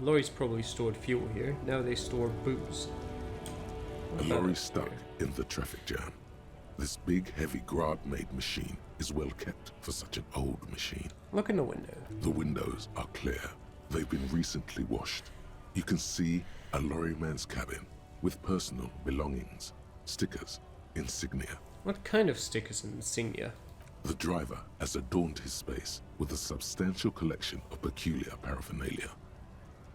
Lorries probably stored fuel here. Now they store booze. A lorry stuck in the traffic jam. This big, heavy Grad-made machine is well kept for such an old machine. Look in the window. The windows are clear. They've been recently washed. You can see a lorryman's cabin with personal belongings, stickers, insignia. What kind of stickers and insignia? The driver has adorned his space with a substantial collection of peculiar paraphernalia.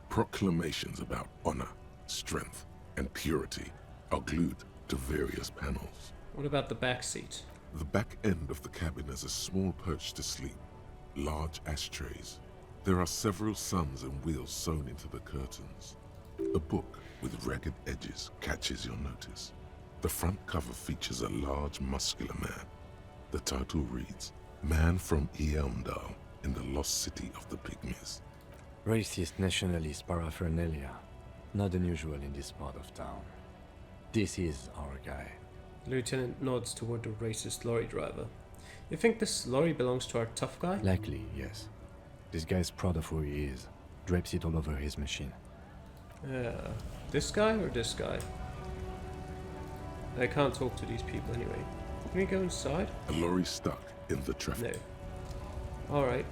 Proclamations about honor, strength, and purity are glued to various panels. What about the back seat? The back end of the cabin has a small perch to sleep, large ashtrays. There are several suns and wheels sewn into the curtains. A book with ragged edges catches your notice. The front cover features a large, muscular man. The title reads, Man from Eamdal in the Lost City of the Pygmies. Racist nationalist paraphernalia. Not unusual in this part of town. This is our guy. The lieutenant nods toward the racist lorry driver. You think this lorry belongs to our tough guy? Likely, yes. This guy's proud of who he is. Drapes it all over his machine. Yeah. This guy or this guy? I can't talk to these people anyway. Can we go inside? A lorry stuck in the traffic. No. Alright.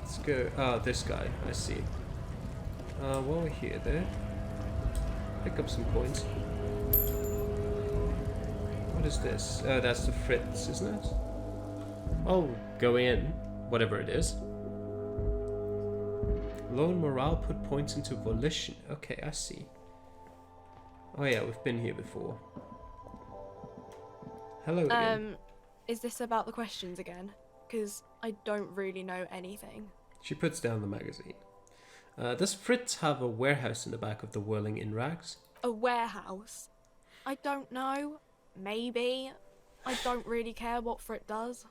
Let's go. Ah, this guy. I see. While we're here, there. Pick up some coins. What is this? Oh, that's the Fritz, isn't it? I'll go in. Whatever it is. Low in morale, put points into volition. Okay, I see. Oh yeah, we've been here before. Hello again. Is this about the questions again? Because I don't really know anything. She puts down the magazine. Does Fritz have a warehouse in the back of the Whirling in Rags? A warehouse? I don't know. Maybe. I don't really care what Frit does.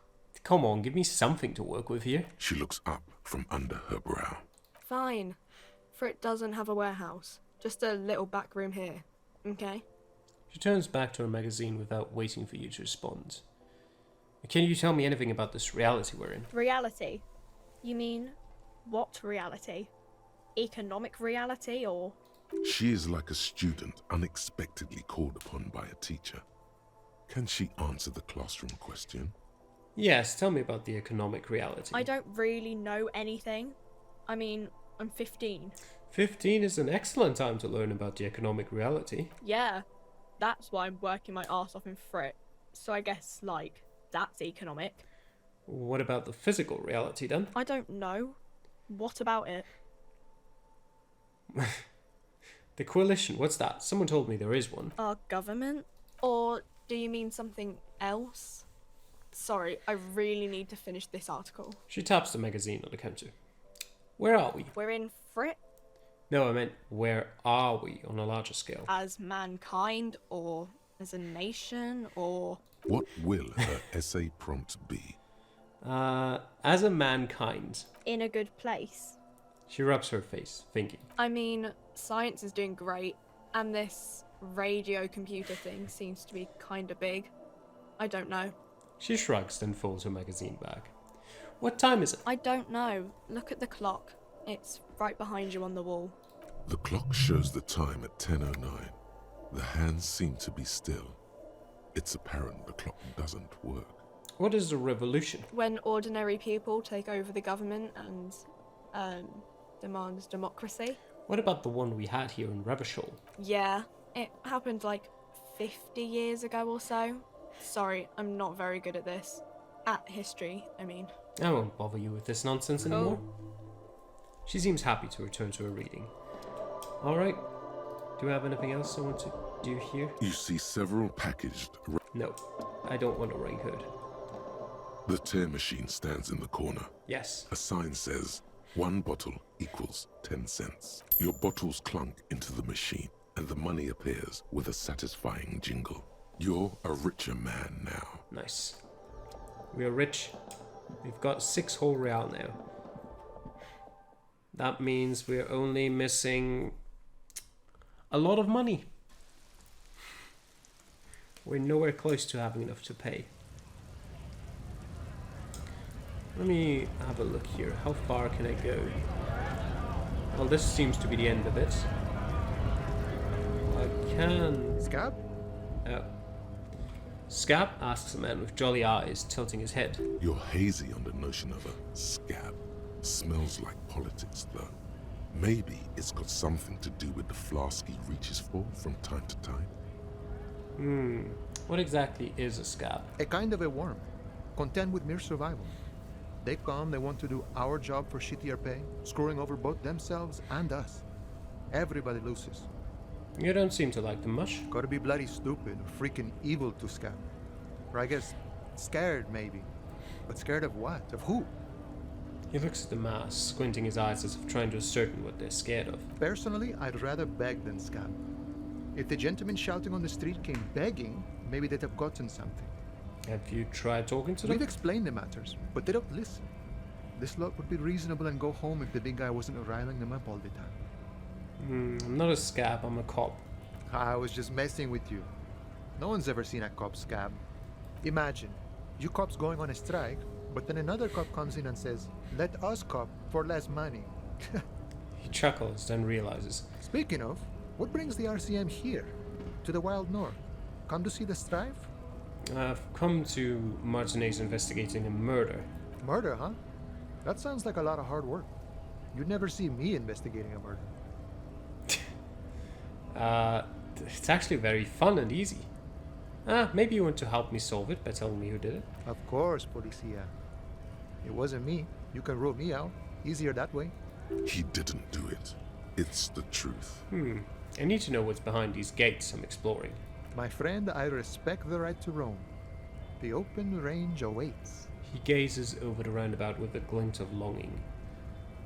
Come on, give me something to work with here. She looks up from under her brow. Fine. Frit doesn't have a warehouse. Just a little back room here. Okay? She turns back to her magazine without waiting for you to respond. Can you tell me anything about this reality we're in? Reality? You mean what reality? Economic reality or... She is like a student unexpectedly called upon by a teacher. Can she answer the classroom question? Yes, tell me about the economic reality. I don't really know anything. I mean, I'm 15. 15 is an excellent time to learn about the economic reality. Yeah, that's why I'm working my arse off in Frit. So I guess, like, that's economic. What about the physical reality then? I don't know. What about it? The coalition, what's that? Someone told me there is one. Our government? Or do you mean something else? Sorry, I really need to finish this article. She taps the magazine on the counter. Where are we? We're in Frit No, I meant where are we on a larger scale? As mankind, or as a nation, or... What will her essay prompt be? As a mankind. in a good place. She rubs her face, thinking. I mean, science is doing great, and this radio computer thing seems to be kinda big. I don't know. She shrugs, then folds her magazine back. What time is it? I don't know. Look at the clock. It's right behind you on the wall. The clock shows the time at 10:09. The hands seem to be still. It's apparent the clock doesn't work. What is the revolution? When ordinary people take over the government and demands democracy. What about the one we had here in Revachol? Yeah, it happened like 50 years ago or so. Sorry, I'm not very good at this. At history, I mean. I won't bother you with this nonsense anymore. She seems happy to return to her reading. Alright. Do you have anything else I want to do here? You see several packaged... No, I don't want a ring hood. The tear machine stands in the corner. Yes. A sign says, 1 bottle equals 10 cents. Your bottles clunk into the machine, and the money appears with a satisfying jingle. You're a richer man now. Nice. We are rich. We've got 6 whole real now. That means we're only missing a lot of money. We're nowhere close to having enough to pay. Let me have a look here. How far can I go? Well, this seems to be the end of it. I can... Scab? Oh. Scab asks the man with jolly eyes, tilting his head. You're hazy on the notion of a scab. Smells like politics, though. Maybe it's got something to do with the flask he reaches for from time to time. What exactly is a scab? A kind of a worm, content with mere survival. They come, they want to do our job for shittier pay, screwing over both themselves and us. Everybody loses. You don't seem to like them much. Gotta be bloody stupid or freaking evil to scab. Or I guess scared, maybe. But scared of what? Of who? He looks at the mass, squinting his eyes as if trying to ascertain what they're scared of. Personally, I'd rather beg than scab. If the gentleman shouting on the street came begging, maybe they'd have gotten something. Have you tried talking to them? We've explained the matters, but they don't listen. This lot would be reasonable and go home if the big guy wasn't riling them up all the time. I'm not a scab, I'm a cop. I was just messing with you. No one's ever seen a cop scab. Imagine, you cops going on a strike, but then another cop comes in and says, "Let us cop for less money." He chuckles, then realizes. Speaking of, what brings the RCM here? To the wild north? Come to see the strife? I've come to Martinez investigating a murder. Murder, huh? That sounds like a lot of hard work. You'd never see me investigating a murder. It's actually very fun and easy. Maybe you want to help me solve it by telling me who did it? Of course, Policia. It wasn't me. You can rule me out. Easier that way. He didn't do it. It's the truth. I need to know what's behind these gates I'm exploring. My friend, I respect the right to roam. The open range awaits. He gazes over the roundabout with a glint of longing.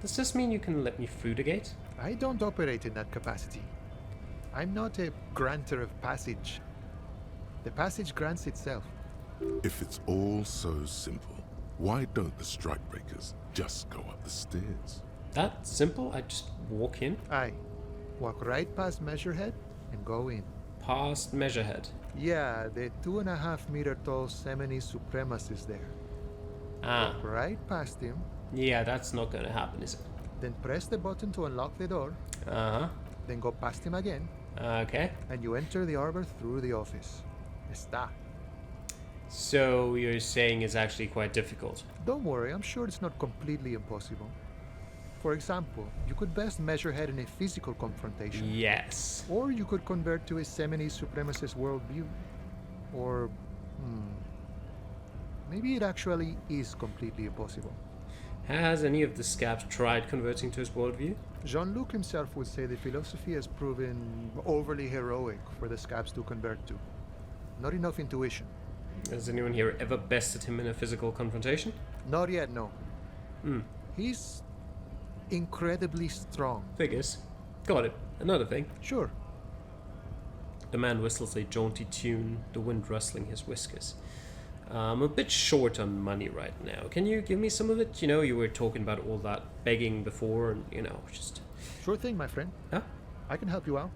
Does this mean you can let me through the gate? I don't operate in that capacity. I'm not a granter of passage. The passage grants itself. If it's all so simple, why don't the strikebreakers just go up the stairs? That simple? I just walk in? Aye. Walk right past Measurehead and go in. Past Measurehead. Yeah, the 2.5 meter tall Semini supremacist there. Walk right past him, Yeah, that's not gonna happen, is it? then press the button to unlock the door, then go past him again, Okay. and you enter the arbor through the office. Está. So you're saying it's actually quite difficult. Don't worry, I'm sure it's not completely impossible. For example, you could best Measurehead in a physical confrontation. Yes. Or you could convert to a Semini supremacist worldview. Or, maybe it actually is completely impossible. Has any of the scabs tried converting to his worldview? Jean-Luc himself would say the philosophy has proven overly heroic for the scabs to convert to. Not enough intuition. Has anyone here ever bested him in a physical confrontation? Not yet, no. He's incredibly strong. Figures. Got it. Another thing. Sure. The man whistles a jaunty tune, the wind rustling his whiskers. I'm a bit short on money right now. Can you give me some of it? You know, you were talking about all that begging before and, just... Sure thing, my friend. Huh? I can help you out.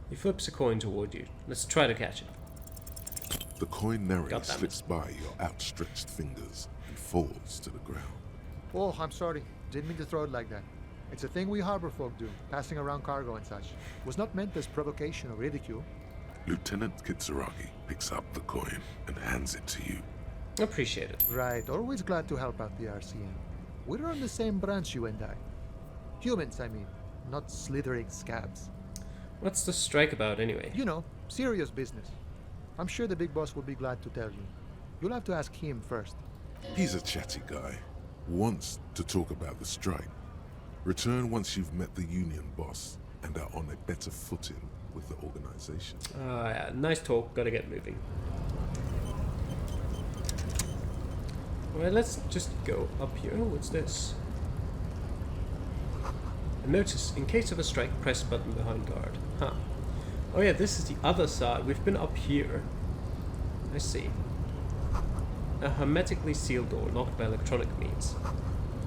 He flips a coin toward you. Let's try to catch it. The coin narrowly God damn it. slips by your outstretched fingers and falls to the ground. Oh, I'm sorry. Didn't mean to throw it like that. It's a thing we harbor folk do, passing around cargo and such. Was not meant as provocation or ridicule. Lieutenant Kitsuragi picks up the coin and hands it to you. Appreciate it. Right, always glad to help out the RCM. We're on the same branch, you and I. Humans, I mean, not slithering scabs. What's the strike about anyway? You know, serious business. I'm sure the big boss will be glad to tell you. You'll have to ask him first. He's a chatty guy. Wants to talk about the strike. Return once you've met the union boss and are on a better footing with the organization. Yeah, nice talk. Gotta get moving. Alright, let's just go up here. Oh, what's this? A notice. In case of a strike, press button behind guard. Huh. Oh yeah, this is the other side. We've been up here. I see. A hermetically sealed door locked by electronic means.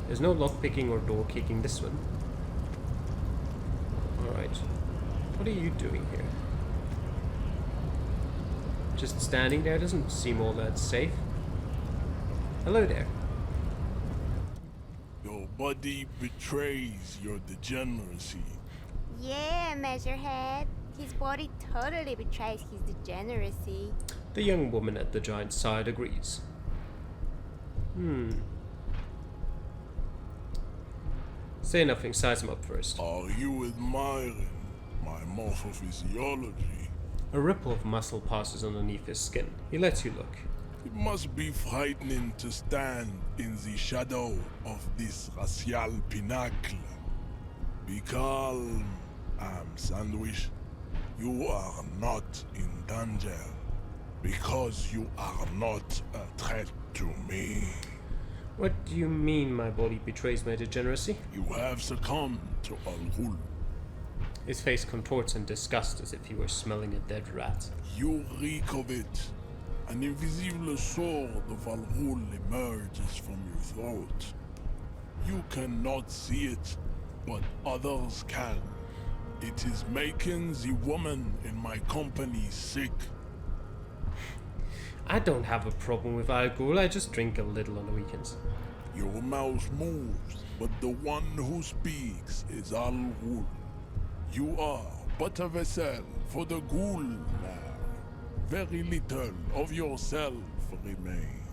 There's no lockpicking or door kicking this one. Alright. What are you doing here? Just standing there doesn't seem all that safe. Hello there. Your body betrays your degeneracy. Yeah, Measurehead. His body totally betrays his degeneracy. The young woman at the giant's side agrees. Say nothing, size him up first. Are you admiring my morphophysiology? A ripple of muscle passes underneath his skin. He lets you look. It must be frightening to stand in the shadow of this racial pinnacle. Be calm, Sandwich. You are not in danger because you are not a threat to me. What do you mean my body betrays my degeneracy? You have succumbed to Al-Ghul. His face contorts in disgust as if he were smelling a dead rat. You reek of it. An invisible sword of Al-Ghul emerges from your throat. You cannot see it, but others can. It is making the woman in my company sick. I don't have a problem with alcohol, I just drink a little on the weekends. Your mouth moves, but the one who speaks is Al-Ghul. You are but a vessel for the Ghul now. Very little of yourself remains.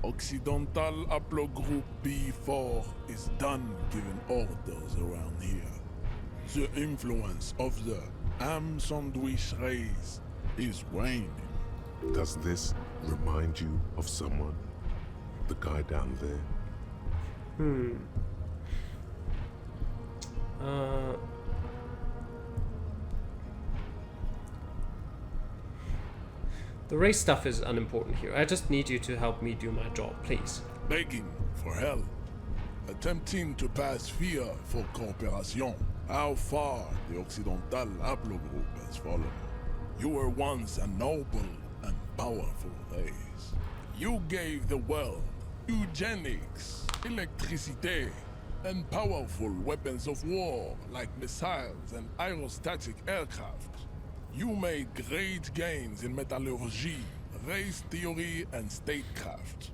Occidental Haplogroup B4 is done giving orders around here. The influence of the Sandwich race is waning. Does this remind you of someone? The guy down there? The race stuff is unimportant here. I just need you to help me do my job, please. Begging for help. Attempting to pass fear for cooperation. How far the Occidental Haplogroup has fallen. You were once a noble and powerful race. You gave the world eugenics, electricity, and powerful weapons of war like missiles and aerostatic aircraft. You made great gains in metallurgy, race theory, and statecraft.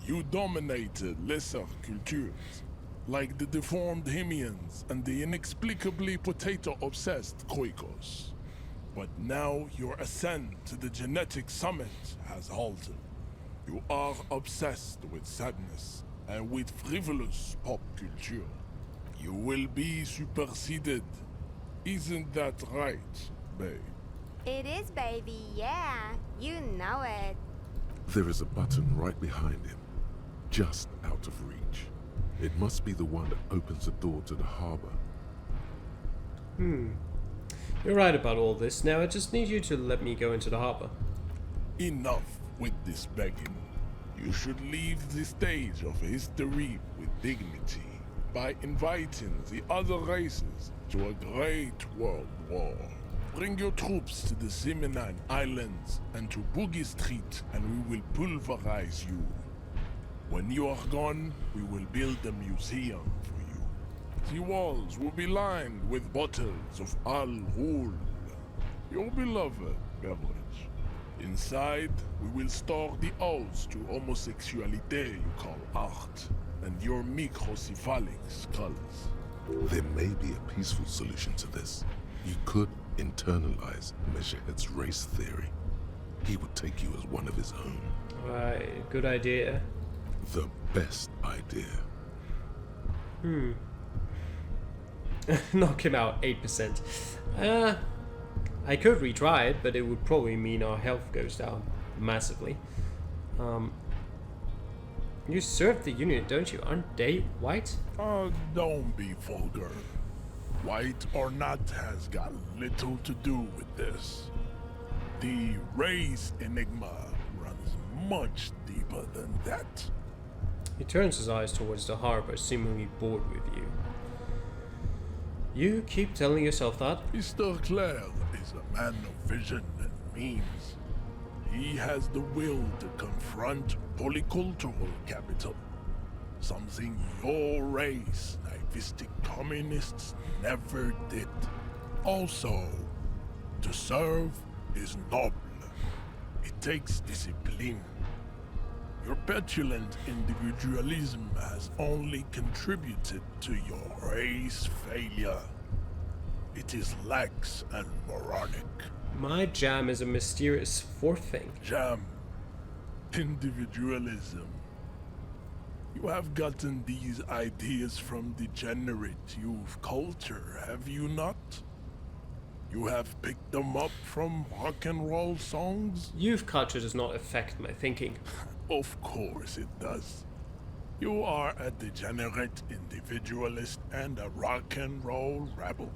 You dominated lesser cultures, like the deformed Hemians and the inexplicably potato-obsessed Khoikos. But now your ascent to the genetic summit has halted. You are obsessed with sadness and with frivolous pop culture. You will be superseded. Isn't that right, babe? It is, baby, yeah. You know it. There is a button right behind him, just out of reach. It must be the one that opens the door to the harbor. You're right about all this. Now I just need you to let me go into the harbor. Enough with this begging. You should leave the stage of history with dignity by inviting the other races to a great world war. Bring your troops to the Simenon Islands and to Boogie Street, and we will pulverize you. When you are gone, we will build a museum for you. The walls will be lined with bottles of Al-Ghul, your beloved beverage. Inside, we will store the odes to homosexuality you call art, and your microcephalic skulls. There may be a peaceful solution to this. You could internalize Measurehead's race theory. He would take you as one of his own. Right, good idea. The best idea. Knock him out 8%. I could retry it, but it would probably mean our health goes down massively. You serve the Union, don't you? Aren't they white? Don't be vulgar. White or not has got little to do with this. The race enigma runs much deeper than that. He turns his eyes towards the harbor, seemingly bored with you. You keep telling yourself that? Mr. Clare is a man of vision and means. He has the will to confront polycultural capital. Something your race, naivistic communists, never did. Also, to serve is noble. It takes discipline. Your petulant individualism has only contributed to your race failure. It is lax and moronic. My jam is a mysterious fourth thing. Jam. Individualism. You have gotten these ideas from degenerate youth culture, have you not? You have picked them up from rock and roll songs? Youth culture does not affect my thinking. Of course it does. You are a degenerate individualist and a rock and roll rebel.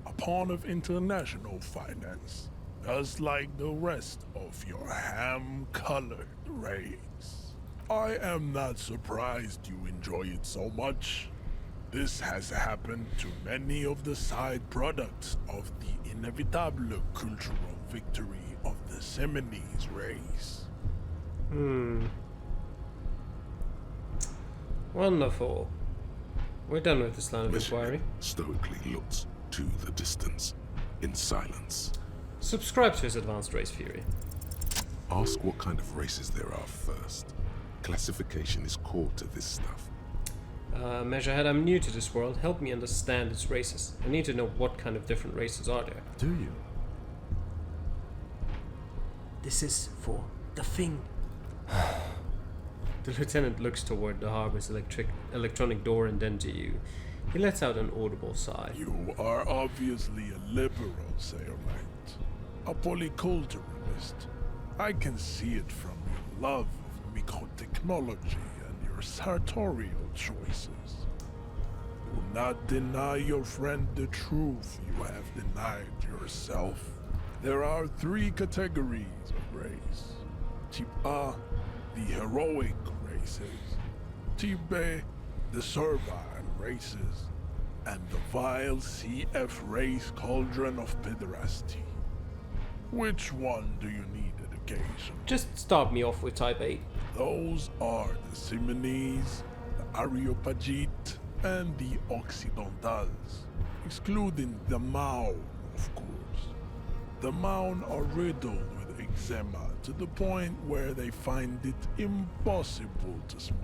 A pawn of international finance, just like the rest of your ham-colored race. I am not surprised you enjoy it so much. This has happened to many of the side products of the inevitable cultural victory of the Seminoles race. Wonderful. We're done with this line of inquiry. Stoically looks to the distance, in silence. Subscribe to his advanced race theory. Ask what kind of races there are first. Classification is core to this stuff. Measurehead, I'm new to this world. Help me understand its races. I need to know what kind of different races are there. Do you? This is for the thing. The lieutenant looks toward the harbor's electronic door and then to you. He lets out an audible sigh. You are obviously a liberal, Sailmate. A polyculturalist. I can see it from your love of microtechnology and your sartorial choices. Do not deny your friend the truth you have denied yourself. There are 3 categories of race. Type A, the heroic races. Type B, the servile races. And the vile CF race cauldron of pederasty. Which one do you need education? Just start me off with Type 8. Those are the Seminoles, the Areopagite, and the Occidentals, excluding the Maun, of course. The Maun are riddled with eczema to the point where they find it impossible to smile.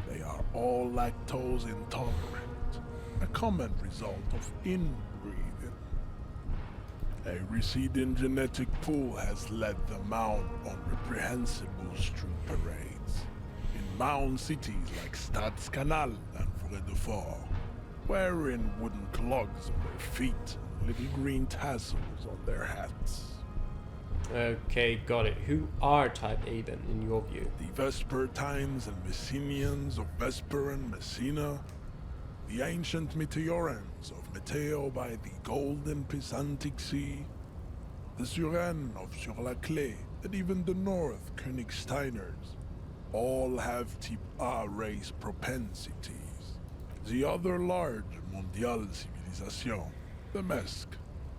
They are all lactose intolerant, a common result of inbreeding. A receding genetic pool has led the Maun on reprehensible street parades in Maun cities like Stadskanal and Vredefort, wearing wooden clogs on their feet and little green tassels on their hats. Okay, got it. Who are Type A then, in your view? The Vespertines and Messenians of Vesper and Messina, the ancient Meteorans of Meteo by the golden Pisantic Sea, the Suren of Sur-la-Clé, and even the North Königsteiners, all have Type A race propensities. The other large Mondial civilization, the Mesk,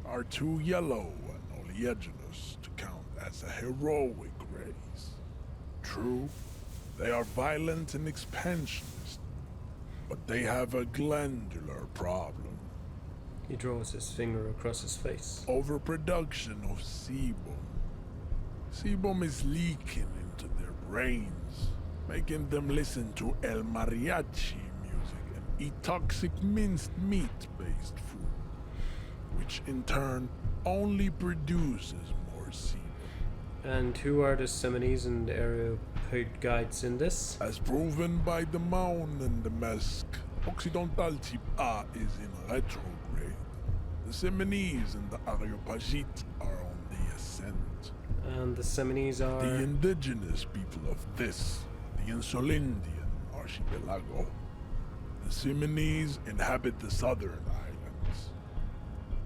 are too yellow and oleaginous to count as a heroic race. True, they are violent and expansionist, but they have a glandular problem. He draws his finger across his face. Overproduction of sebum. Sebum is leaking into their brains, making them listen to El Mariachi music and eat toxic minced meat-based food, which in turn only produces more sebum. And who are the Seminoles and the Areopagites in this? As proven by the Maun and the Mesk, Occidental Type A is in retrograde. The Seminoles and the Areopagite are on the ascent. And the Seminoles are... The indigenous people of this, the Insulindian archipelago. The Seminoles inhabit the southern islands.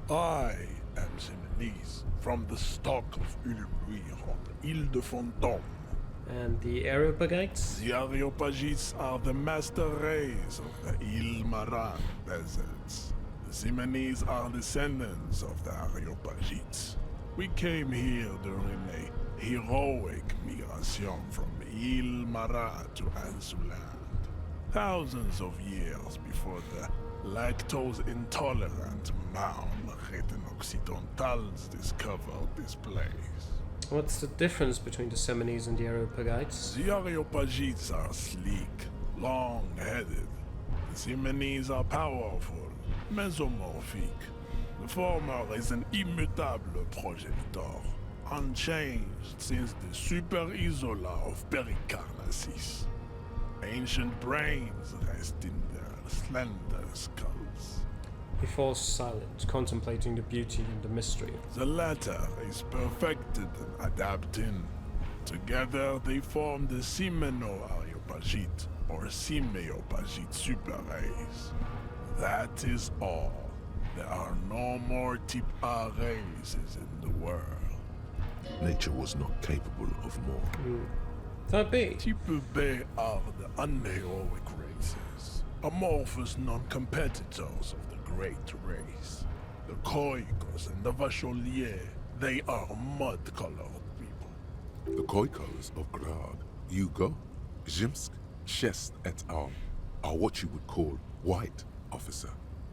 I am Seminese, from the stock of Ulmuir on the Ile de Fantôme. And the Areopagites? The Areopagites are the master race of the Ile Maran deserts. The Seminoles are descendants of the Areopagites. We came here during a heroic migration from Ile Maran to Ansuland, thousands of years before the lactose-intolerant Maun Occidentals discovered this place. What's the difference between the Seminoles and the Areopagites? The Areopagites are sleek, long-headed. The Seminoles are powerful, mesomorphic. The former is an immutable projector, unchanged since the Super Isola of Pericarnassus. Ancient brains rest in their slender skulls. He falls silent, contemplating the beauty and the mystery. The latter is perfected and adapting. Together they form the Semino-Areopagite or Simeopagite super race. That is all. There are no more type A races in the world. Nature was not capable of more. Type B. Type B are the unheroic races, amorphous non-competitors of the great race. The Khoikos and the Vacholier, they are mud-colored people. The Khoikos of Grad, Hugo, Zhimsk, Shest et al. Are what you would call white, officer,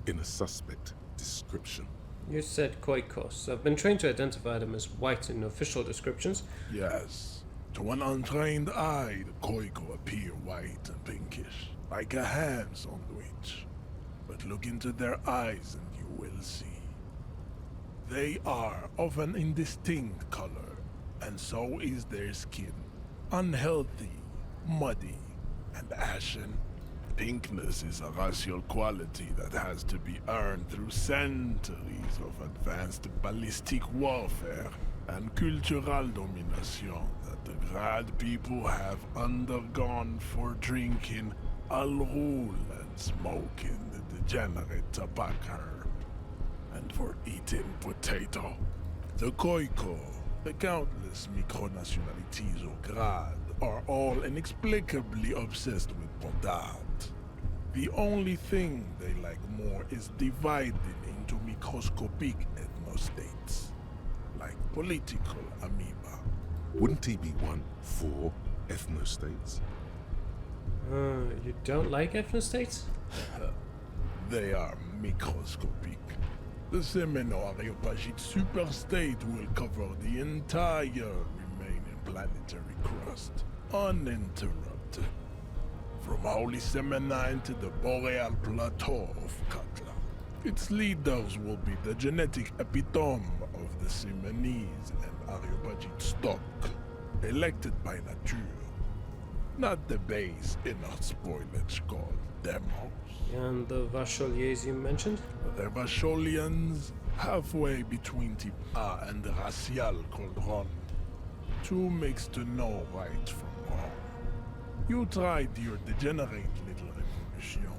in a suspect description. You said Khoikos. I've been trained to identify them as white in official descriptions. Yes, to an untrained eye, the Khoiko appear white and pinkish, like a ham sandwich. But look into their eyes and you will see. They are of an indistinct color, and so is their skin. Unhealthy, muddy, and ashen. Pinkness is a racial quality that has to be earned through centuries of advanced ballistic warfare and cultural domination that the Grad people have undergone for drinking Al Rule and smoking the degenerate tobacco, and for eating potato. The Khoiko, the countless micronationalities of Grad, are all inexplicably obsessed with Bodart. The only thing they like more is dividing into microscopic ethnostates, like political amoeba. Wouldn't he be one for ethnostates? You don't like ethnostates? They are microscopic. The Semino-Areopagite superstate will cover the entire remaining planetary crust, uninterrupted. From Holy Semenine to the Boreal Plateau of Katla. Its leaders will be the genetic epitome of the Semenese and Areopagite stock, elected by nature, not the base inert spoilage called demos. And the Vacholiers you mentioned? The Vacholians, halfway between Type A and the Racial Cauldron. Two mixed to know right from wrong. You tried your degenerate little revolution,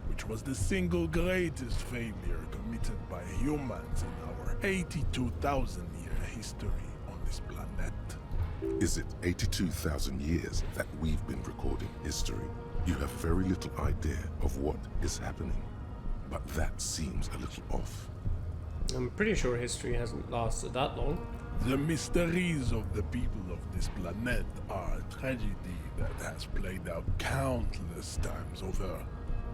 which was the single greatest failure committed by humans in our 82,000-year history on this planet. Is it 82,000 years that we've been recording history? You have very little idea of what is happening, but that seems a little off. I'm pretty sure history hasn't lasted that long. The mysteries of the people of this planet are a tragedy that has played out countless times over,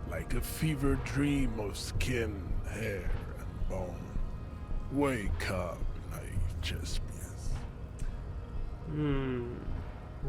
like a fever dream of skin, hair, and bone. Wake up, naive Chespias.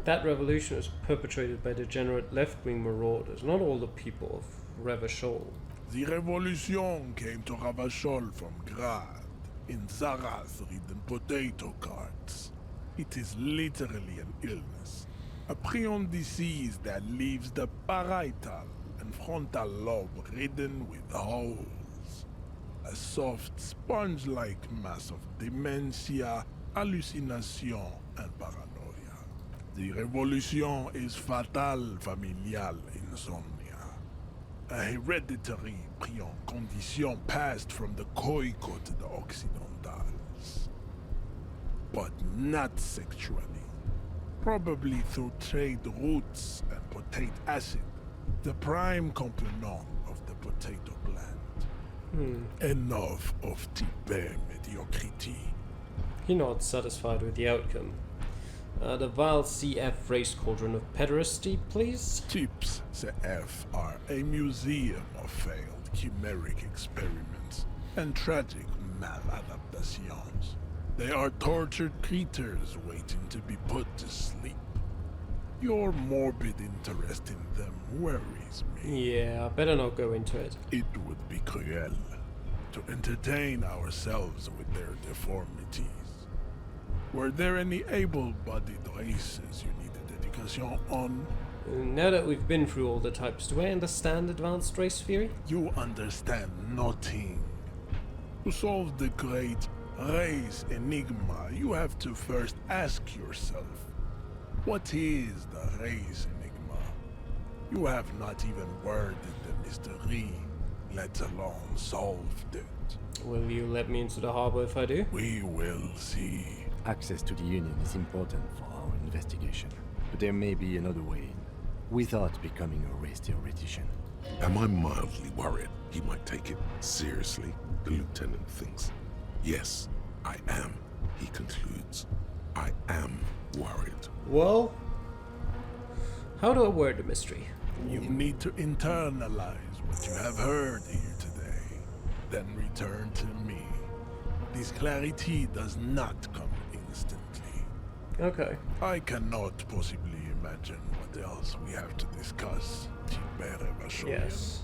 That revolution was perpetrated by degenerate left-wing marauders, not all the people of Revachol. The revolution came to Ravachol from Grad, in Zaraz-ridden potato carts. It is literally an illness, a prion disease that leaves the parietal and frontal lobe ridden with holes. A soft, sponge-like mass of dementia, hallucination, and paranoia. The revolution is fatal familial insomnia. A hereditary prion condition passed from the Khoiko to the Occidentals. But not sexually. Probably through trade roots and potate acid, the prime component of the potato plant. Enough of type mediocrity. You're not satisfied with the outcome. The vile CF race cauldron of pederasty, please? Tips CF are a museum of failed chimeric experiments and tragic maladaptations. They are tortured creatures waiting to be put to sleep. Your morbid interest in them worries me. Yeah, I better not go into it. It would be cruel to entertain ourselves with their deformities. Were there any able-bodied races you needed education on? Now that we've been through all the types, do I understand advanced race theory? You understand nothing. To solve the great race enigma, you have to first ask yourself, what is the race enigma? You have not even worded the mystery, let alone solved it. Will you let me into the harbor if I do? We will see. Access to the Union is important for our investigation, but there may be another way in, without becoming a race theoretician. Am I mildly worried he might take it seriously? The lieutenant thinks. Yes, I am, he concludes. I am worried. Well, how do I word the mystery? You need to internalize what you have heard here today, then return to me. This clarity does not come instantly. Okay. I cannot possibly imagine what else we have to discuss. Yes.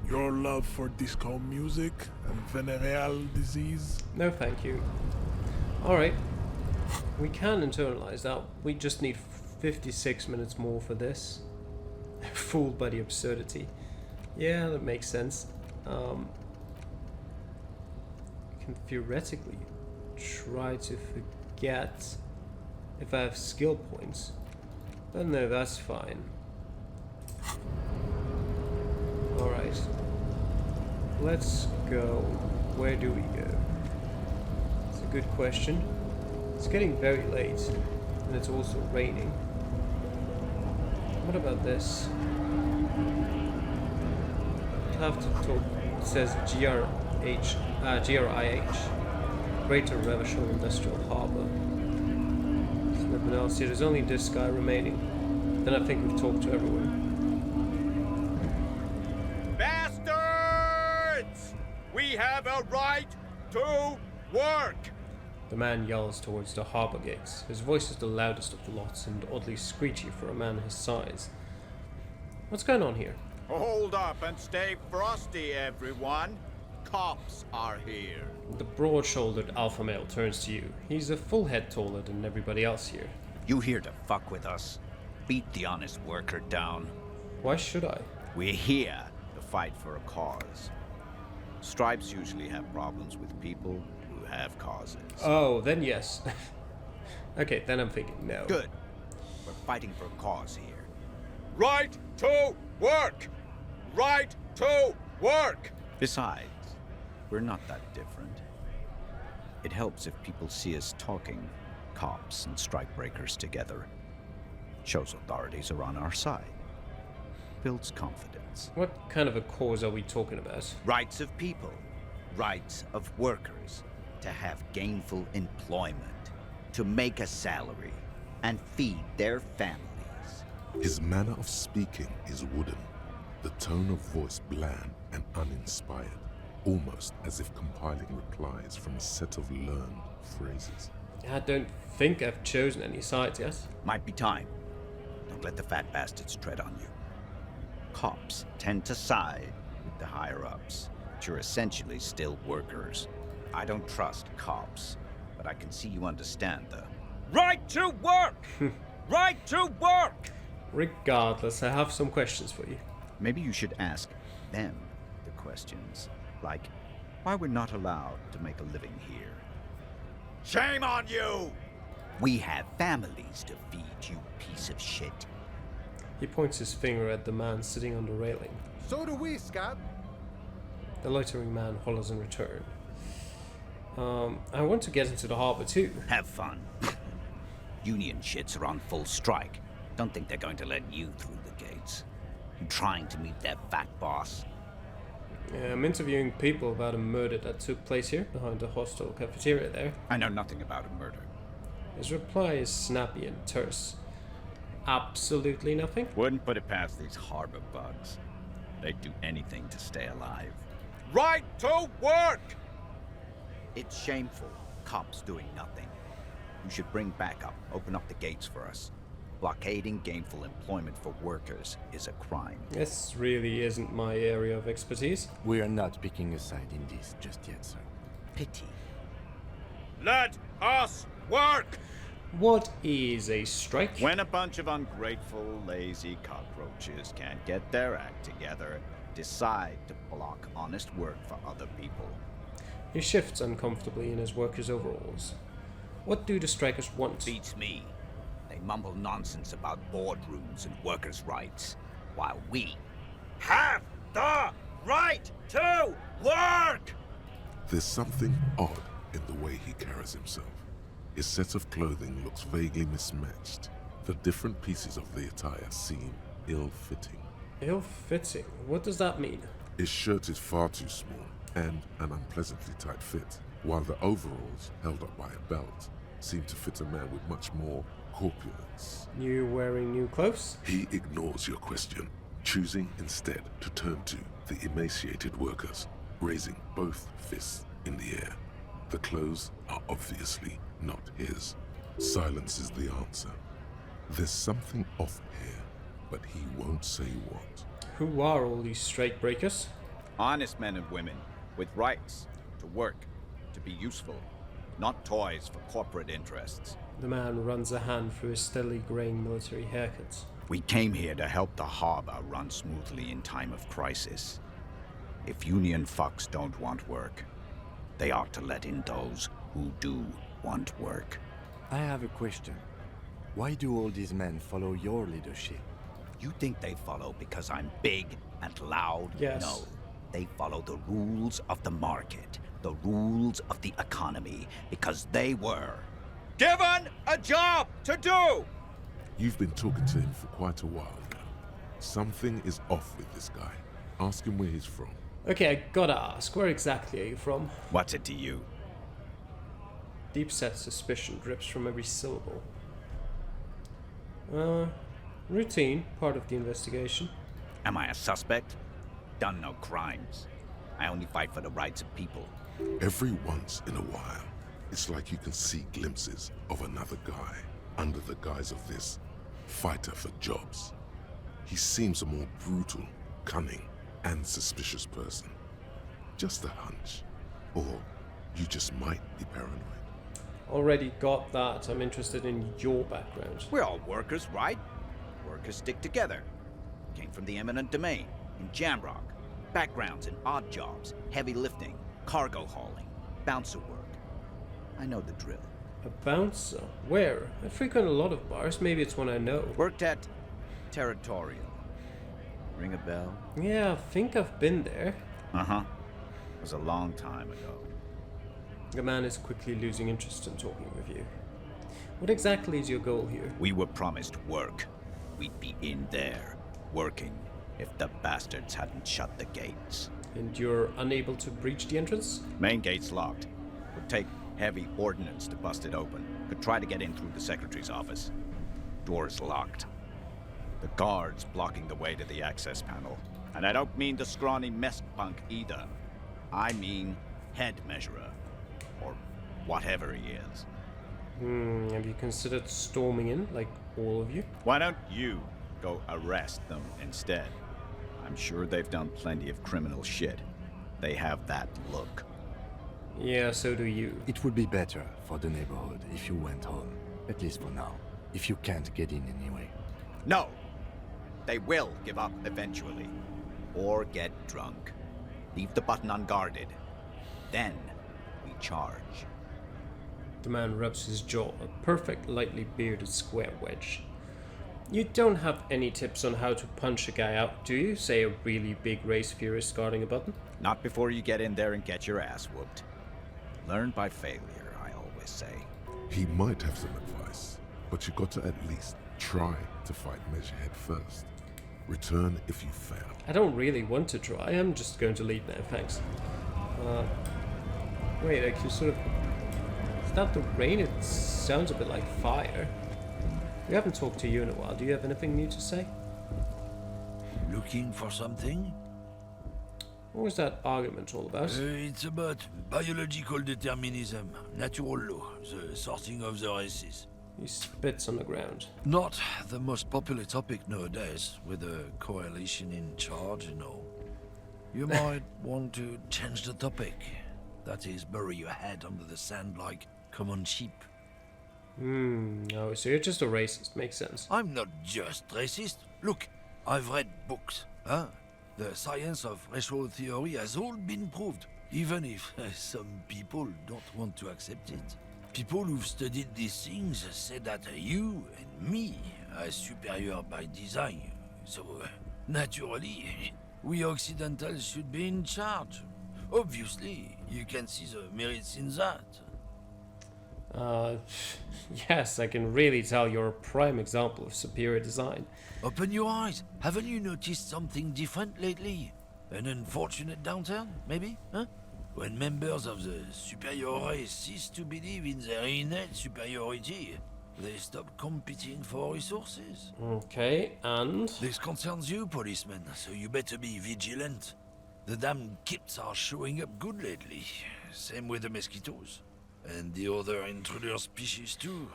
Your love for disco music and venereal disease? No, thank you. Alright. We can internalize that. We just need 56 minutes more for this. Fooled by the absurdity. Yeah, that makes sense. You can theoretically try to forget if I have skill points. But no, that's fine. Alright. Let's go. Where do we go? It's a good question. It's getting very late, and it's also raining. What about this? I'll have to talk. It says GRIH, Greater Revachol Industrial Harbour. There's nothing else here. There's only this guy remaining. Then I think we've talked to everyone. Bastards! We have a right to work! The man yells towards the harbour gates. His voice is the loudest of the lots and oddly screechy for a man his size. What's going on here? Hold up and stay frosty, everyone. Cops are here. The broad-shouldered alpha male turns to you. He's a full head taller than everybody else here. You here to fuck with us? Beat the honest worker down. Why should I? We're here to fight for a cause. Stripes usually have problems with people who have causes. Oh, then yes. Okay, then I'm thinking no. Good. We're fighting for a cause here. Right to work! Right to work! Besides, we're not that different. It helps if people see us talking, cops and strikebreakers together. Shows authorities are on our side. Builds confidence. What kind of a cause are we talking about? Rights of people. Rights of workers. To have gainful employment. To make a salary. And feed their families. His manner of speaking is wooden, the tone of voice bland and uninspired, almost as if compiling replies from a set of learned phrases. I don't think I've chosen any sides yet. Might be time. Don't let the fat bastards tread on you. Cops tend to side with the higher-ups, but you're essentially still workers. I don't trust cops, but I can see you understand the Right to work! Right to work! Regardless, I have some questions for you. Maybe you should ask them the questions, like why we're not allowed to make a living here. Shame on you! We have families to feed, you piece of shit. He points his finger at the man sitting on the railing. So do we, Scab. The loitering man hollers in return. I want to get into the harbor too. Have fun. Union shits are on full strike. Don't think they're going to let you through the gates. You trying to meet their fat boss? Yeah, I'm interviewing people about a murder that took place here, behind the hostel cafeteria there. I know nothing about a murder. His reply is snappy and terse. Absolutely nothing? Wouldn't put it past these harbor bugs. They'd do anything to stay alive. Right to work! It's shameful. Cops doing nothing. You should bring backup, open up the gates for us. Blockading gainful employment for workers is a crime. This really isn't my area of expertise. We are not picking a side in this just yet, sir. Pity. Let us work! What is a strike? When a bunch of ungrateful, lazy cockroaches can't get their act together, decide to block honest work for other people. He shifts uncomfortably in his workers' overalls. What do the strikers want? Beats me. They mumble nonsense about boardrooms and workers' rights, while we have the right to work! There's something odd in the way he carries himself. His set of clothing looks vaguely mismatched. The different pieces of the attire seem ill-fitting. Ill-fitting? What does that mean? His shirt is far too small and an unpleasantly tight fit, while the overalls, held up by a belt, seem to fit a man with much more corpulence. You wearing new clothes? He ignores your question, choosing instead to turn to the emaciated workers, raising both fists in the air. The clothes are obviously not his. Silence is the answer. There's something off here, but he won't say what. Who are all these strike breakers? Honest men and women, with rights to work, to be useful, not toys for corporate interests. The man runs a hand through his steadily graying military haircut. We came here to help the harbor run smoothly in time of crisis. If union fucks don't want work, they ought to let in those who do want work. I have a question. Why do all these men follow your leadership? You think they follow because I'm big and loud? Yes. No. They follow the rules of the market, the rules of the economy, because they were given a job to do! You've been talking to him for quite a while now. Something is off with this guy. Ask him where he's from. Okay, I gotta ask, where exactly are you from? What's it to you? Deep-set suspicion drips from every syllable. Routine, part of the investigation. Am I a suspect? Done no crimes. I only fight for the rights of people. Every once in a while, it's like you can see glimpses of another guy under the guise of this fighter for jobs. He seems a more brutal, cunning, and suspicious person. Just a hunch. Or you just might be paranoid. Already got that. I'm interested in your background. We're all workers, right? Workers stick together. Came from the eminent domain, in Jamrock. Backgrounds in odd jobs, heavy lifting, cargo hauling, bouncer work. I know the drill. A bouncer? Where? I frequent a lot of bars. Maybe it's one I know. Worked at Territorial. Ring a bell? Yeah, I think I've been there. Uh-huh. It was a long time ago. The man is quickly losing interest in talking with you. What exactly is your goal here? We were promised work. We'd be in there, working, if the bastards hadn't shut the gates. And you're unable to breach the entrance? Main gate's locked. Would take heavy ordnance to bust it open. Could try to get in through the secretary's office. Door's locked. The guard's blocking the way to the access panel. And I don't mean the scrawny mess punk either. I mean head measurer. Or whatever he is. Have you considered storming in, like all of you? Why don't you go arrest them instead? I'm sure they've done plenty of criminal shit. They have that look. Yeah, so do you. It would be better for the neighborhood if you went home, at least for now, if you can't get in anyway. No! They will give up eventually. Or get drunk. Leave the button unguarded. Then we charge. The man rubs his jaw, a perfect, lightly bearded square wedge. You don't have any tips on how to punch a guy out, do you? Say a really big race furist guarding a button? Not before you get in there and get your ass whooped. Learn by failure, I always say. He might have some advice, but you got to at least try to fight Measurehead first. Return if you fail. I don't really want to try. I'm just going to leave now, thanks. Wait, like you sort of... Is that the rain? It sounds a bit like fire. We haven't talked to you in a while. Do you have anything new to say? Looking for something? What was that argument all about? It's about biological determinism, natural law, the sorting of the races. He spits on the ground. Not the most popular topic nowadays, with the coalition in charge and all. You might want to change the topic. That is, bury your head under the sand like common sheep. Oh, so you're just a racist. Makes sense. I'm not just racist. Look, I've read books. Huh? The science of racial theory has all been proved, even if some people don't want to accept it. People who've studied these things say that you and me are superior by design. So, naturally, we Occidentals should be in charge. Obviously, you can see the merits in that. Yes, I can really tell you're a prime example of superior design. Open your eyes. Haven't you noticed something different lately? An unfortunate downturn, maybe? Huh? When members of the superior race cease to believe in their innate superiority, they stop competing for resources. Okay, and? This concerns you, policeman, so you better be vigilant. The damned kips are showing up good lately. Same with the mosquitoes. And the other intruder species too.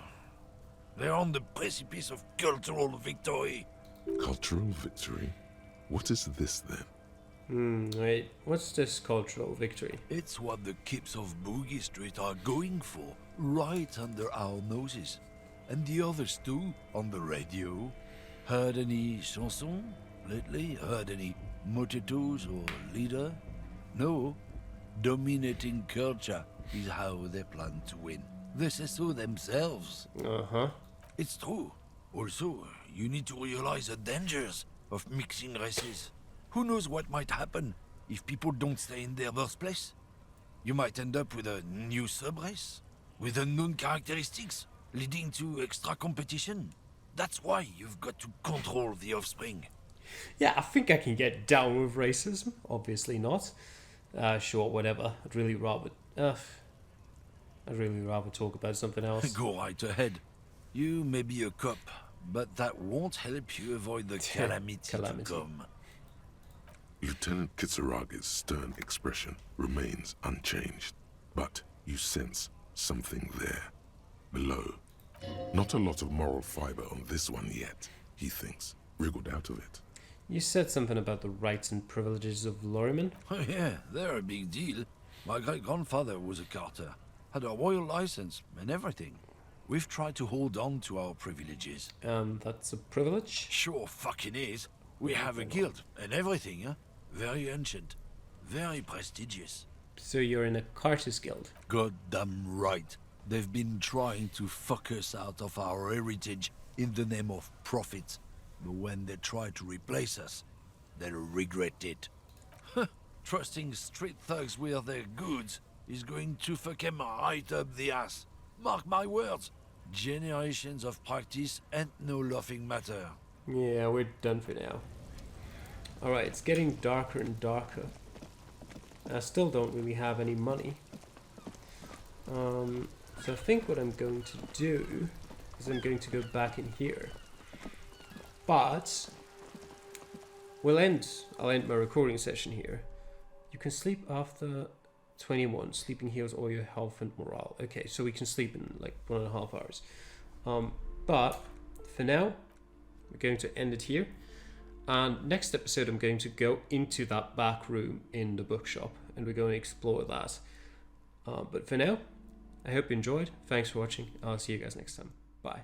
They're on the precipice of cultural victory. Cultural victory? What is this then? Wait, what's this cultural victory? It's what the kips of Boogie Street are going for, right under our noses. And the others too, on the radio. Heard any chansons lately? Heard any motetos or leader? No. Dominating culture is how they plan to win. They say so themselves. It's true. Also, you need to realize the dangers of mixing races. Who knows what might happen if people don't stay in their birthplace? You might end up with a new sub-race, with unknown characteristics, leading to extra competition. That's why you've got to control the offspring. Yeah, I think I can get down with racism. Obviously not. Sure, whatever. I'd really rather talk about something else. Go right ahead. You may be a cop, but that won't help you avoid the calamity to come. Lieutenant Kitsurage's stern expression remains unchanged, but you sense something there, below. Not a lot of moral fiber on this one yet, he thinks, wriggled out of it. You said something about the rights and privileges of lorrymen? Oh yeah, they're a big deal. My great-grandfather was a carter, had a royal license and everything. We've tried to hold on to our privileges. That's a privilege? Sure fucking is. We have a guild and everything, huh? Very ancient, very prestigious. So you're in a Carter's guild? Goddamn right. They've been trying to fuck us out of our heritage in the name of profit. But when they try to replace us, they'll regret it. Trusting street thugs with their goods is going to fuck them right up the ass. Mark my words. Generations of practice ain't no laughing matter. Yeah, we're done for now. Alright, it's getting darker and darker. I still don't really have any money. So I think what I'm going to do is I'm going to go back in here. But I'll end my recording session here. You can sleep after 21. Sleeping heals all your health and morale. Okay, so we can sleep in like 1.5 hours. But for now, we're going to end it here. And next episode, I'm going to go into that back room in the bookshop, and we're going to explore that. But for now, I hope you enjoyed. Thanks for watching. I'll see you guys next time. Bye.